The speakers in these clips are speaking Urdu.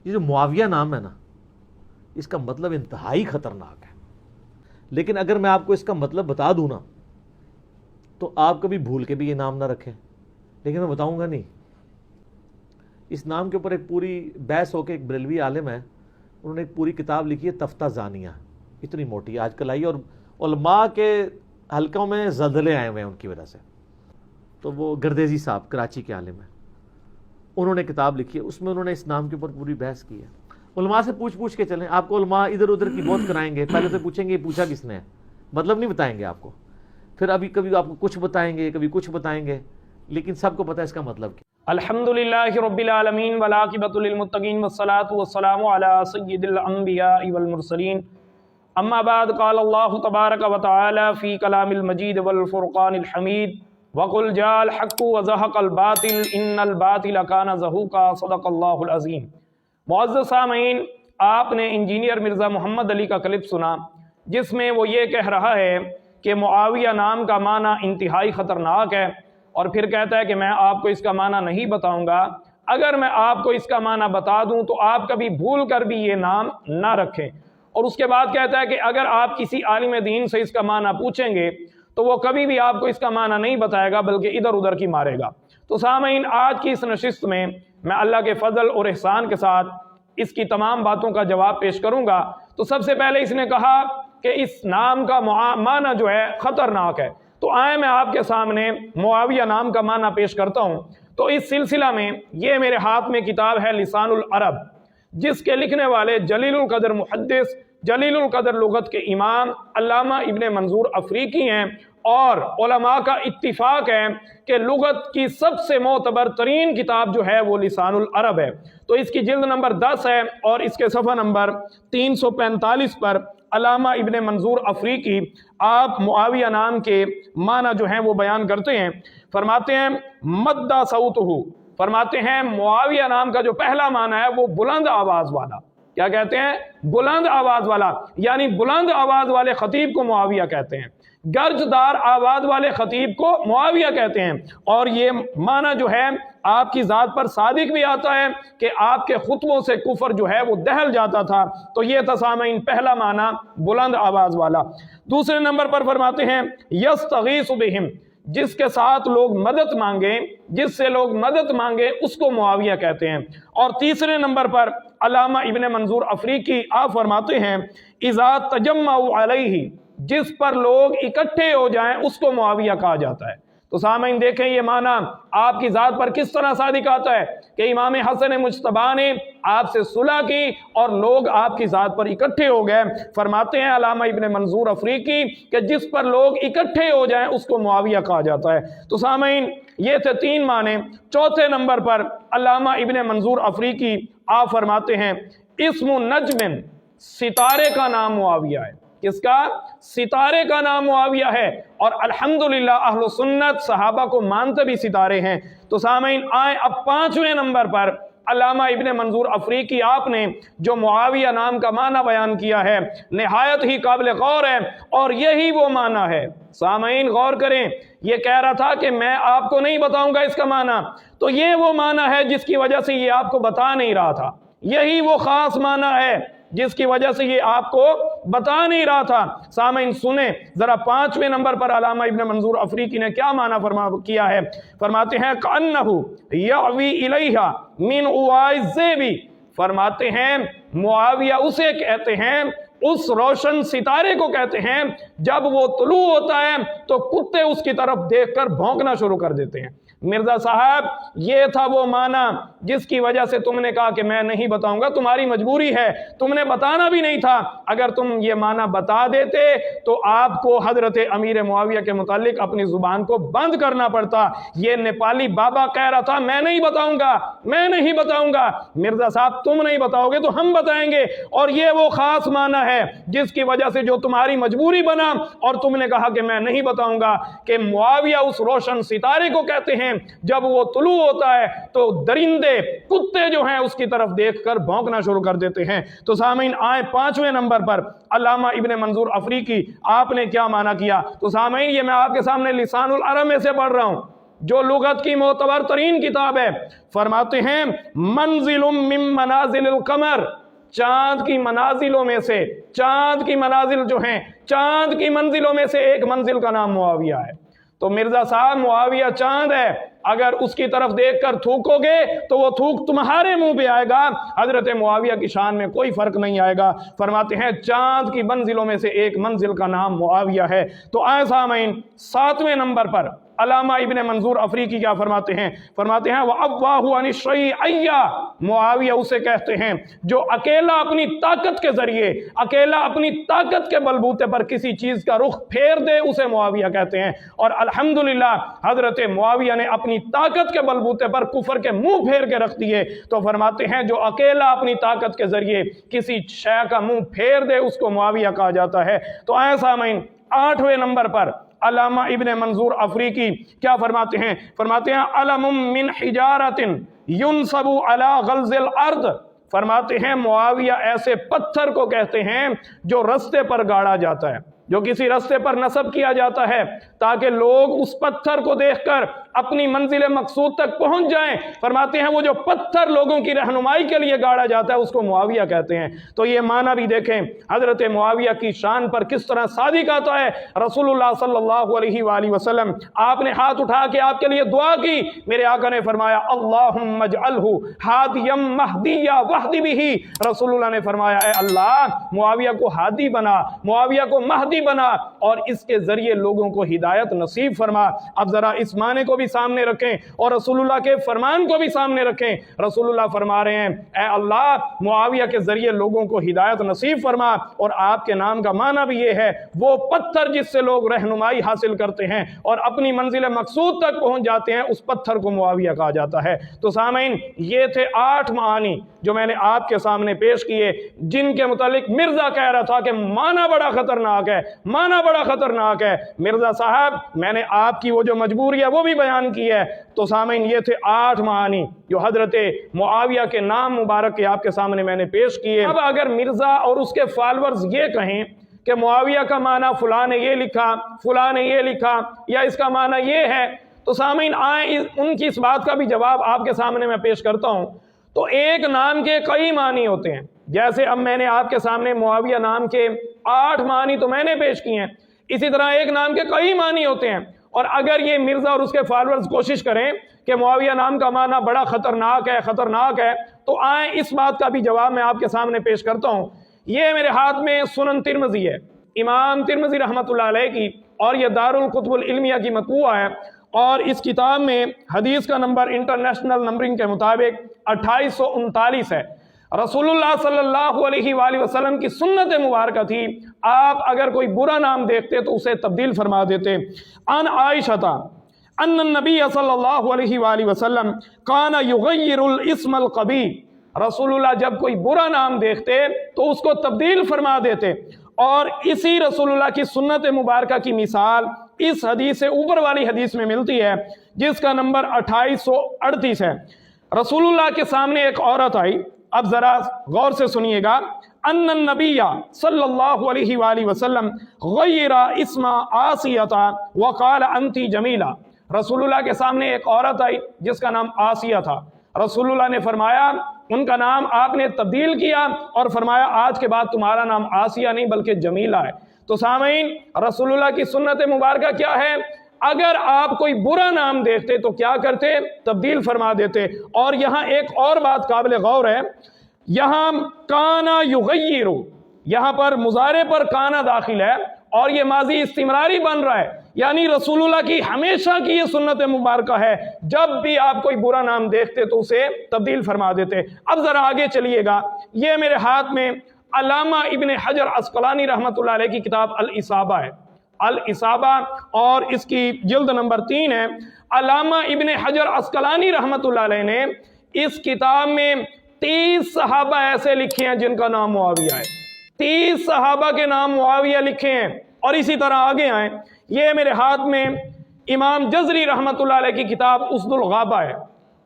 یہ جو معاویہ نام ہے نا، اس کا مطلب انتہائی خطرناک ہے، لیکن اگر میں آپ کو اس کا مطلب بتا دوں نا تو آپ کبھی بھول کے بھی یہ نام نہ رکھیں، لیکن میں بتاؤں گا نہیں۔ اس نام کے اوپر ایک پوری بحث ہو کے ایک بریلوی عالم ہے، انہوں نے ایک پوری کتاب لکھی ہے تفتہ زانیہ، اتنی موٹی آج کل آئی، اور علماء کے حلقوں میں زلزلے آئے ہوئے ہیں ان کی وجہ سے۔ تو وہ گردیزی صاحب کراچی کے عالم ہیں، انہوں نے کتاب لکھی ہے، اس میں انہوں نے اس نام کے اوپر پوری بحث کی ہے۔ علماء سے پوچھ کے چلیں، آپ کو علماء ادھر ادھر کی بہت کرائیں گے، پہلے تو پوچھیں گے یہ پوچھا کس نے ہے، مطلب نہیں بتائیں گے آپ کو، پھر ابھی کبھی آپ کو کچھ بتائیں گے، کبھی کچھ بتائیں گے، لیکن سب کو پتہ ہے اس کا مطلب کیا۔ الحمدللہ رب العالمین والعاقبۃ للمتقین والصلاۃ والسلام علی سید الانبیاء والمرسلین، اما بعد، قال اللہ تبارک و تعالی فی کلام المجید والفرقان الحمید، وقل جاء الحق وزہق الباطل ان الباطل کان زہوقا، صدق اللہ العظیم۔ معزز سامعین، آپ نے انجینئر مرزا محمد علی کا کلپ سنا جس میں وہ یہ کہہ رہا ہے کہ معاویہ نام کا معنی انتہائی خطرناک ہے، اور پھر کہتا ہے کہ میں آپ کو اس کا معنی نہیں بتاؤں گا، اگر میں آپ کو اس کا معنی بتا دوں تو آپ کبھی بھول کر بھی یہ نام نہ رکھیں۔ اور اس کے بعد کہتا ہے کہ اگر آپ کسی عالم دین سے اس کا معنی پوچھیں گے تو وہ کبھی بھی آپ کو اس کا معنی نہیں بتائے گا بلکہ ادھر ادھر کی مارے گا۔ تو سامعین، آج کی اس نشست میں میں اللہ کے فضل اور احسان کے ساتھ اس کی تمام باتوں کا جواب پیش کروں گا۔ تو سب سے پہلے اس نے کہا کہ اس نام کا معنی جو ہے خطرناک ہے، تو آئے میں آپ کے سامنے معاویہ نام کا معنی پیش کرتا ہوں۔ تو اس سلسلہ میں یہ میرے ہاتھ میں کتاب ہے لسان العرب، جس کے لکھنے والے جلیل القدر محدث، جلیل القدر لغت کے امام علامہ ابن منظور افریقی ہیں، اور علماء کا اتفاق ہے کہ لغت کی سب سے معتبر ترین کتاب جو ہے وہ لسان العرب ہے۔ تو اس کی جلد نمبر 10 ہے، اور اس کے صفحہ نمبر 345 پر علامہ ابن منظور افریقی آپ معاویہ نام کے معنی جو ہیں وہ بیان کرتے ہیں۔ فرماتے ہیں مدّا صوتہ، فرماتے ہیں معاویہ نام کا جو پہلا معنی ہے وہ بلند آواز والا۔ کیا کہتے ہیں؟ بلند آواز والا، یعنی بلند آواز والے خطیب کو معاویہ کہتے ہیں، گرجدار آواز والے خطیب کو معاویہ کہتے ہیں۔ اور یہ معنی جو ہے آپ کی ذات پر صادق بھی آتا ہے کہ آپ کے خطبوں سے کفر جو ہے وہ دہل جاتا تھا۔ تو یہ تھا سامعین پہلا معنی بلند آواز والا۔ دوسرے نمبر پر فرماتے ہیں یستغیث بہم، جس کے ساتھ لوگ مدد مانگیں، جس سے لوگ مدد مانگیں اس کو معاویہ کہتے ہیں۔ اور تیسرے نمبر پر علامہ ابن منظور افریقی آپ فرماتے ہیں اذا تجمعوا علیہ، جس پر لوگ اکٹھے ہو جائیں اس کو معاویہ کہا جاتا ہے۔ تو سامعین دیکھیں یہ معنی آپ کی ذات پر کس طرح صادق آتا ہے کہ امام حسن مجتبیٰ نے آپ سے صلح کی اور لوگ آپ کی ذات پر اکٹھے ہو گئے۔ فرماتے ہیں علامہ ابن منظور افریقی کہ جس پر لوگ اکٹھے ہو جائیں اس کو معاویہ کہا جاتا ہے۔ تو سامعین یہ تھے 3 معنی۔ چوتھے نمبر پر علامہ ابن منظور افریقی آپ فرماتے ہیں اسم نجم، ستارے کا نام معاویہ ہے۔ کس کا؟ ستارے کا نام معاویہ ہے، اور الحمدللہ اہل سنت صحابہ کو مانتے بھی ستارے ہیں۔ تو سامعین آئیں اب 5ویں نمبر پر علامہ ابن منظور افریقی آپ نے جو معاویہ نام کا معنی بیان کیا ہے نہایت ہی قابل غور ہے، اور یہی وہ معنی ہے۔ سامعین غور کریں، یہ کہہ رہا تھا کہ میں آپ کو نہیں بتاؤں گا اس کا معنی، تو یہ وہ معنی ہے جس کی وجہ سے یہ آپ کو بتا نہیں رہا تھا، یہی وہ خاص معنی ہے جس کی وجہ سے یہ آپ کو بتا نہیں رہا تھا۔ سامعین سنیں ذرا 5ویں نمبر پر علامہ ابن منظور افریقی نے کیا معنی کیا ہے۔ فرماتے ہیں کأنہ یعوی الیہا من اوائے الذئب، فرماتے ہیں معاویہ اسے کہتے ہیں، اس روشن ستارے کو کہتے ہیں جب وہ طلوع ہوتا ہے تو کتے اس کی طرف دیکھ کر بھونکنا شروع کر دیتے ہیں۔ مرزا صاحب یہ تھا وہ معنی جس کی وجہ سے تم نے کہا کہ میں نہیں بتاؤں گا، تمہاری مجبوری ہے، تم نے بتانا بھی نہیں تھا۔ اگر تم یہ معنی بتا دیتے تو آپ کو حضرت امیر معاویہ کے متعلق اپنی زبان کو بند کرنا پڑتا۔ یہ نیپالی بابا کہہ رہا تھا میں نہیں بتاؤں گا، میں نہیں بتاؤں گا۔ مرزا صاحب تم نہیں بتاؤ گے تو ہم بتائیں گے، اور یہ وہ خاص معنی ہے جس کی وجہ سے جو تمہاری مجبوری بنا اور تم نے کہا کہ میں نہیں بتاؤں گا، کہ معاویہ اس روشن ستارے کو کہتے ہیں جب وہ طلوع ہوتا ہے تو درندے کتے جو ہیں اس کی طرف دیکھ کر بھونکنا شروع کر دیتے ہیں۔ تو سامعین آئیں 5ویں نمبر پر علامہ ابن منظور افریقی آپ نے کیا معنی کیا۔ تو سامعین یہ میں آپ کے سامنے لسان العرب میں سے پڑھ رہا ہوں، جو لغت کی معتبر ترین کتاب ہے، فرماتے ہیں منزل من منازل القمر، چاند کی منازلوں میں سے، چاند کی منازل جو ہیں، چاند کی منزلوں میں سے ایک منزل کا نام معاویہ ہے۔ تو مرزا صاحب معاویہ چاند ہے، اگر اس کی طرف دیکھ کر تھوکو گے تو وہ تھوک تمہارے منہ پہ آئے گا، حضرت معاویہ کی شان میں کوئی فرق نہیں آئے گا۔ فرماتے ہیں چاند کی منزلوں میں سے ایک منزل کا نام معاویہ ہے۔ تو آئے سامعین، 7ویں نمبر پر علامہ ابن منظور افریقی کیا فرماتے ہیں؟ فرماتے ہیں وَأَبْوَاهُ عَنِ الشَّيْءِ، معاویہ اسے کہتے ہیں جو اکیلا اپنی طاقت کے ذریعے، اکیلا اپنی طاقت کے بلبوتے پر کسی چیز کا رخ پھیر دے، اسے معاویہ کہتے ہیں۔ اور الحمدللہ حضرت معاویہ نے اپنی طاقت کے بلبوتے پر کفر کے منہ پھیر کے رکھ دیے۔ تو فرماتے ہیں جو اکیلا اپنی طاقت کے ذریعے کسی شے کا منہ پھیر دے اس کو معاویہ کہا جاتا ہے۔ تو آئے سامعین، 8ویں نمبر پر علامہ ابن منظور افریقی کیا فرماتے ہیں؟ فرماتے ہیں علم من حجارت ينصب على غلظ الارض، فرماتے ہیں معاویہ ایسے پتھر کو کہتے ہیں جو رستے پر گاڑا جاتا ہے، جو کسی رستے پر نصب کیا جاتا ہے تاکہ لوگ اس پتھر کو دیکھ کر اپنی منزل مقصود تک پہنچ جائیں۔ فرماتے ہیں وہ جو پتھر لوگوں کی رہنمائی کے لیے گاڑا جاتا ہے اس کو معاویہ کہتے ہیں۔ تو یہ معنی بھی دیکھیں حضرت معاویہ کی شان پر کس طرح صادق آتا ہے۔ رسول اللہ صلی اللہ علیہ وآلہ وسلم آپ نے ہاتھ اٹھا کے آپ کے لیے دعا کی، میرے آقا نے فرمایا اللہم اجعلہ ہادیا مہدیا واہد بہ، رسول اللہ نے فرمایا اے اللہ معاویہ کو ہادی بنا، معاویہ کو مہدی بنا اور اس کے ذریعے لوگوں کو ہدایت نصیب فرما۔ اب ذرا اس معنی کو بھی سامنے رکھیں اور رسول اللہ کے فرمان کو بھی سامنے رکھیں۔ رسول اللہ فرما رہے ہیں اے اللہ معاویہ کے ذریعے لوگوں کو ہدایت نصیب فرما، اور آپ کے نام کا معنی بھی یہ ہے وہ پتھر جس سے لوگ رہنمائی حاصل کرتے ہیں اور اپنی منزل مقصود تک پہنچ جاتے ہیں، اس پتھر کو معاویہ کہا جاتا ہے۔ تو سامعین، یہ تھے 8 معانی جو میں نے آپ کے سامنے پیش کیے، جن کے متعلق مرزا کہہ رہا تھا کہ معنی بڑا خطرناک ہے، معنی بڑا خطرناک ہے۔ مرزا صاحب میں نے آپ کی وہ جو مجبوری ہے وہ بھی بیان کی ہے۔ تو سامعین، یہ تھے 8 معانی جو حضرت معاویہ کے نام مبارک کے آپ کے سامنے میں نے پیش کیے۔ اب اگر مرزا اور اس کے فالورز یہ کہیں کہ معاویہ کا معنی فلاں نے یہ لکھا، فلاں نے یہ لکھا، یا اس کا معنی یہ ہے، تو سامعین آئیں ان کی اس بات کا بھی جواب آپ کے سامنے میں پیش کرتا ہوں۔ تو ایک نام کے کئی معنی ہوتے ہیں، جیسے اب میں نے آپ کے سامنے معاویہ نام کے 8 معنی تو میں نے پیش کیے ہیں، اسی طرح ایک نام کے کئی معنی ہوتے ہیں۔ اور اگر یہ مرزا اور اس کے فالورز کوشش کریں کہ معاویہ نام کا معنی بڑا خطرناک ہے، خطرناک ہے، تو آئیں اس بات کا بھی جواب میں آپ کے سامنے پیش کرتا ہوں۔ یہ میرے ہاتھ میں سنن ترمذی ہے، امام ترمذی رحمۃ اللہ علیہ کی، اور یہ دارالکتب العلمیہ کی مطبوعہ ہے، اور اس کتاب میں حدیث کا نمبر انٹرنیشنل نمبرنگ کے مطابق 2839 ہے۔ رسول اللہ صلی اللہ علیہ وآلہ وسلم کی سنت مبارکہ تھی، آپ اگر کوئی برا نام دیکھتے تو اسے تبدیل فرما دیتے۔ ان عائشہ ان النبی صلی اللہ علیہ وآلہ وسلم کان یغیر الاسم القبیح، رسول اللہ جب کوئی برا نام دیکھتے تو اس کو تبدیل فرما دیتے۔ اور اسی رسول اللہ کی سنت مبارکہ کی مثال اس حدیث سے اوپر والی حدیث میں ملتی ہے جس کا نمبر 2838 ہے۔ رسول اللہ کے سامنے ایک عورت آئی، اب ذرا غور سے سنیے گا، ان النبی صلی اللہ علیہ وآلہ وسلم غیر اسم آسیہ وقال انتی جمیلہ، رسول اللہ کے سامنے ایک عورت آئی جس کا نام آسیہ تھا، رسول اللہ نے فرمایا ان کا نام آپ نے تبدیل کیا اور فرمایا آج کے بعد تمہارا نام آسیہ نہیں بلکہ جمیلہ ہے۔ تو سامعین، رسول اللہ کی سنت مبارکہ کیا ہے؟ اگر آپ کوئی برا نام دیکھتے تو کیا کرتے؟ تبدیل فرما دیتے۔ اور یہاں ایک اور بات قابل غور ہے، یہاں کانا یغیرو، یہاں پر مضارع پر کانا داخل ہے اور یہ ماضی استمراری بن رہا ہے، یعنی رسول اللہ کی ہمیشہ کی یہ سنت مبارکہ ہے، جب بھی آپ کوئی برا نام دیکھتے تو اسے تبدیل فرما دیتے۔ اب ذرا آگے چلیے گا، یہ میرے ہاتھ میں علامہ ابن حجر عسقلانی رحمۃ اللہ علیہ کی کتاب الاصابہ ہے، الاصابہ، اور اس کی جلد نمبر 3 ہے۔ علامہ ابن حجر عسقلانی رحمۃ اللہ علیہ نے اس کتاب میں 30 صحابہ ایسے لکھے ہیں جن کا نام معاویہ ہے، 30 صحابہ کے نام معاویہ لکھے ہیں۔ اور اسی طرح آگے آئیں، یہ میرے ہاتھ میں امام جزری رحمۃ اللہ علیہ کی کتاب اسد الغابہ ہے،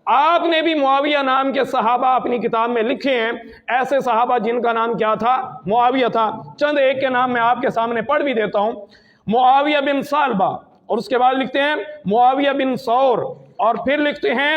آپ نے بھی معاویہ نام کے صحابہ اپنی کتاب میں لکھے ہیں، ایسے صحابہ جن کا نام کیا تھا؟ معاویہ تھا۔ چند ایک کے نام میں آپ کے سامنے پڑھ بھی دیتا ہوں۔ معاویہ بن ثعلبہ اور اس کے بعد لکھتے ہیں معاویہ بن ثور، اور پھر لکھتے ہیں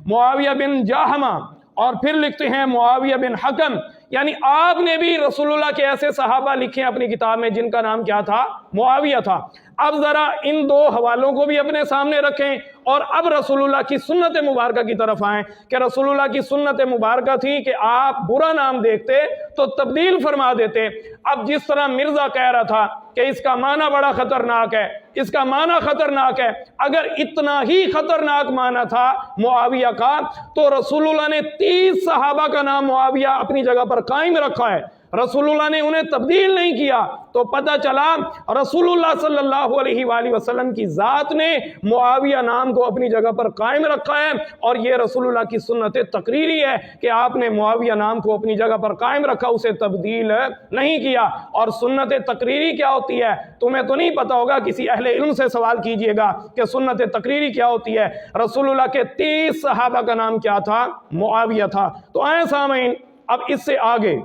معاویہ بن جاہمہ، اور پھر لکھتے ہیں معاویہ بن حکم۔ یعنی آپ نے بھی رسول اللہ کے ایسے صحابہ لکھے ہیں اپنی کتاب میں جن کا نام کیا تھا؟ معاویہ تھا۔ اب ذرا ان دو حوالوں کو بھی اپنے سامنے رکھیں اور اب رسول اللہ کی سنت مبارکہ کی طرف آئیں کہ رسول اللہ کی سنت مبارکہ تھی کہ آپ برا نام دیکھتے تو تبدیل فرما دیتے۔ اب جس طرح مرزا کہہ رہا تھا کہ اس کا معنی بڑا خطرناک ہے، اس کا معنی خطرناک ہے، اگر اتنا ہی خطرناک معنی تھا معاویہ کا تو رسول اللہ نے 30 صحابہ کا نام معاویہ اپنی جگہ پر قائم رکھا ہے، رسول اللہ نے انہیں تبدیل نہیں کیا۔ تو پتہ چلا رسول اللہ صلی اللہ علیہ وآلہ وسلم کی ذات نے معاویہ نام کو اپنی جگہ پر قائم رکھا ہے، اور یہ رسول اللہ کی سنت تقریری ہے کہ آپ نے معاویہ نام کو اپنی جگہ پر قائم رکھا، اسے تبدیل نہیں کیا۔ اور سنت تقریری کیا ہوتی ہے تمہیں تو نہیں پتا ہوگا، کسی اہل علم سے سوال کیجئے گا کہ سنت تقریری کیا ہوتی ہے۔ رسول اللہ کے 30 صحابہ کا نام کیا تھا؟ معاویہ تھا۔ تو آئیں سامعین، اب اس سے آگے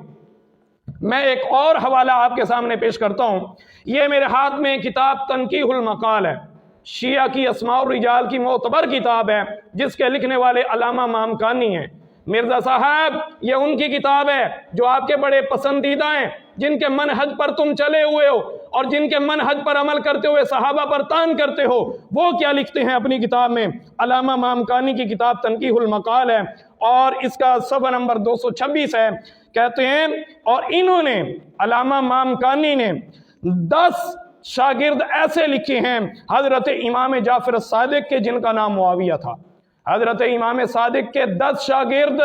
میں ایک اور حوالہ آپ کے سامنے پیش کرتا ہوں۔ یہ میرے ہاتھ میں کتاب تنقیح المقال ہے، شیعہ کی اسماء الرجال کی معتبر کتاب ہے، جس کے لکھنے والے علامہ مامکانی ہیں۔ مرزا صاحب یہ ان کی کتاب ہے جو آپ کے بڑے پسندیدہ ہیں، جن کے منہج پر تم چلے ہوئے ہو اور جن کے منہج پر عمل کرتے ہوئے صحابہ پر تان کرتے ہو۔ وہ کیا لکھتے ہیں اپنی کتاب میں؟ علامہ مامکانی کی کتاب تنقیح المقال ہے اور اس کا صفحہ نمبر 226 ہے۔ کہتے ہیں اور انہوں نے علامہ مامکانی نے 10 شاگرد ایسے لکھے ہیں حضرت امام جعفر الصادق کے جن کا نام معاویہ تھا۔ حضرت امام صادق کے 10 شاگرد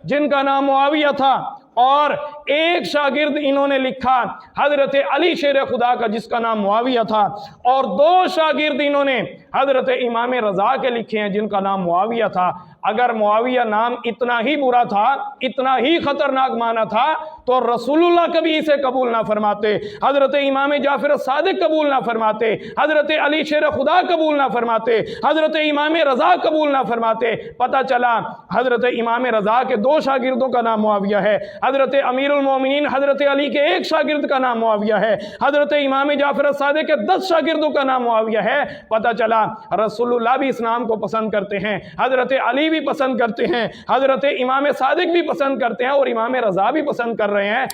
جن کا نام معاویہ تھا، اور ایک شاگرد انہوں نے لکھا حضرت علی شیر خدا کا جس کا نام معاویہ تھا، اور 2 شاگرد انہوں نے حضرت امام رضا کے لکھے ہیں جن کا نام معاویہ تھا۔ اگر معاویہ نام اتنا ہی برا تھا، اتنا ہی خطرناک معنی تھا، تو رسول اللہ کبھی اسے قبول نہ فرماتے، حضرت امام جعفر الصادق قبول نہ فرماتے، حضرت علی شیر خدا قبول نہ فرماتے، حضرت امام رضا قبول نہ فرماتے۔ پتہ چلا حضرت امام رضا کے 2 شاگردوں کا نام معاویہ ہے، حضرت امیر المومنین حضرت علی کے 1 شاگرد کا نام معاویہ ہے، حضرت امام جعفر الصادق کے 10 شاگردوں کا نام معاویہ ہے۔ پتہ چلا رسول اللہ بھی اس نام کو پسند کرتے ہیں، حضرت علی بھی پسند کرتے ہیں، حضرت امام صادق بھی پسند کرتے ہیں، اور امام رضا بھی پسند کر رہے ہیں۔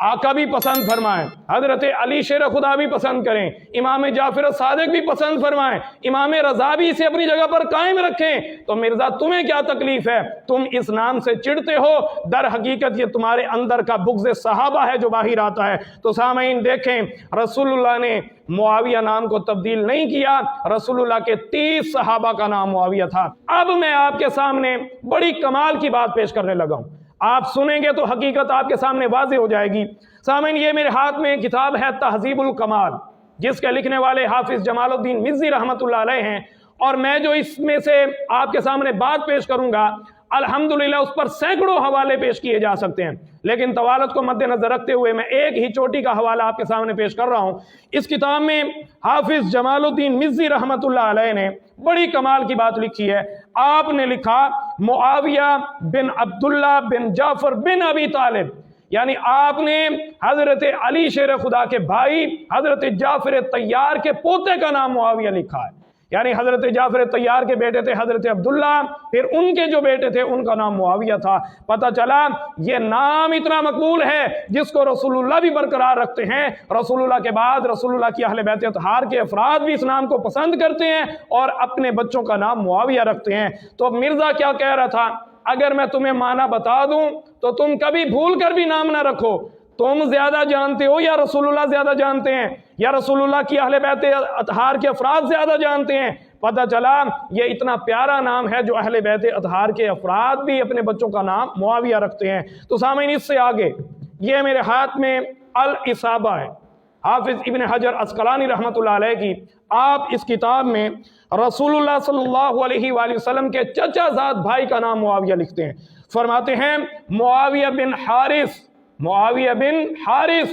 آقا بھی پسند فرمائیں، حضرت علی شیر خدا بھی پسند کریں، امام جعفر صادق بھی پسند فرمائیں، امام رضا بھی اسے اپنی جگہ پر قائم رکھیں، تو مرزا تمہیں کیا تکلیف ہے؟ تم اس نام سے چڑھتے ہو، در حقیقت یہ تمہارے اندر کا بغض صحابہ ہے جو باہر آتا ہے۔ تو سامعین دیکھیں، رسول اللہ نے معاویہ نام کو تبدیل نہیں کیا، رسول اللہ کے 30 صحابہ کا نام معاویہ تھا۔ اب میں آپ کے سامنے بڑی کمال کی بات پیش کرنے لگا ہوں، آپ سنیں گے تو حقیقت آپ کے سامنے واضح ہو جائے گی۔ سامعین یہ میرے ہاتھ میں کتاب ہے تہذیب الکمال، جس کے لکھنے والے حافظ جمال الدین مزی رحمۃ اللہ علیہ ہیں، اور میں جو اس میں سے آپ کے سامنے بات پیش کروں گا الحمدللہ اس پر سینکڑوں حوالے پیش کیے جا سکتے ہیں، لیکن طوالت کو مد نظر رکھتے ہوئے میں ایک ہی چوٹی کا حوالہ آپ کے سامنے پیش کر رہا ہوں۔ اس کتاب میں حافظ جمال الدین مزی رحمۃ اللہ علیہ نے بڑی کمال کی بات لکھی ہے۔ آپ نے لکھا معاویہ بن عبداللہ بن جعفر بن ابی طالب، یعنی آپ نے حضرت علی شیر خدا کے بھائی حضرت جعفر طیار کے پوتے کا نام معاویہ لکھا ہے۔ یعنی حضرت جعفر طیار کے بیٹے تھے حضرت عبداللہ، پھر ان کے جو بیٹے تھے ان کا نام معاویہ تھا۔ پتہ چلا یہ نام اتنا مقبول ہے جس کو رسول اللہ بھی برقرار رکھتے ہیں، رسول اللہ کے بعد رسول اللہ کی اہل بیت اطہار کے افراد بھی اس نام کو پسند کرتے ہیں اور اپنے بچوں کا نام معاویہ رکھتے ہیں۔ تو مرزا کیا کہہ رہا تھا؟ اگر میں تمہیں معنی بتا دوں تو تم کبھی بھول کر بھی نام نہ رکھو، تم زیادہ جانتے ہو یا رسول اللہ زیادہ جانتے ہیں، یا رسول اللہ کی اہل بیت اطہار کے افراد زیادہ جانتے ہیں۔ پتہ چلا یہ اتنا پیارا نام ہے جو اہل بیت اطہار کے افراد بھی اپنے بچوں کا نام معاویہ رکھتے ہیں۔ تو سامعین اس سے آگے یہ میرے ہاتھ میں الاصابہ ہے، حافظ ابن حجر عسقلانی رحمۃ اللہ علیہ کی۔ آپ اس کتاب میں رسول اللہ صلی اللہ علیہ وآلہ وسلم کے چچا زاد بھائی کا نام معاویہ لکھتے ہیں۔ فرماتے ہیں معاویہ بن حارث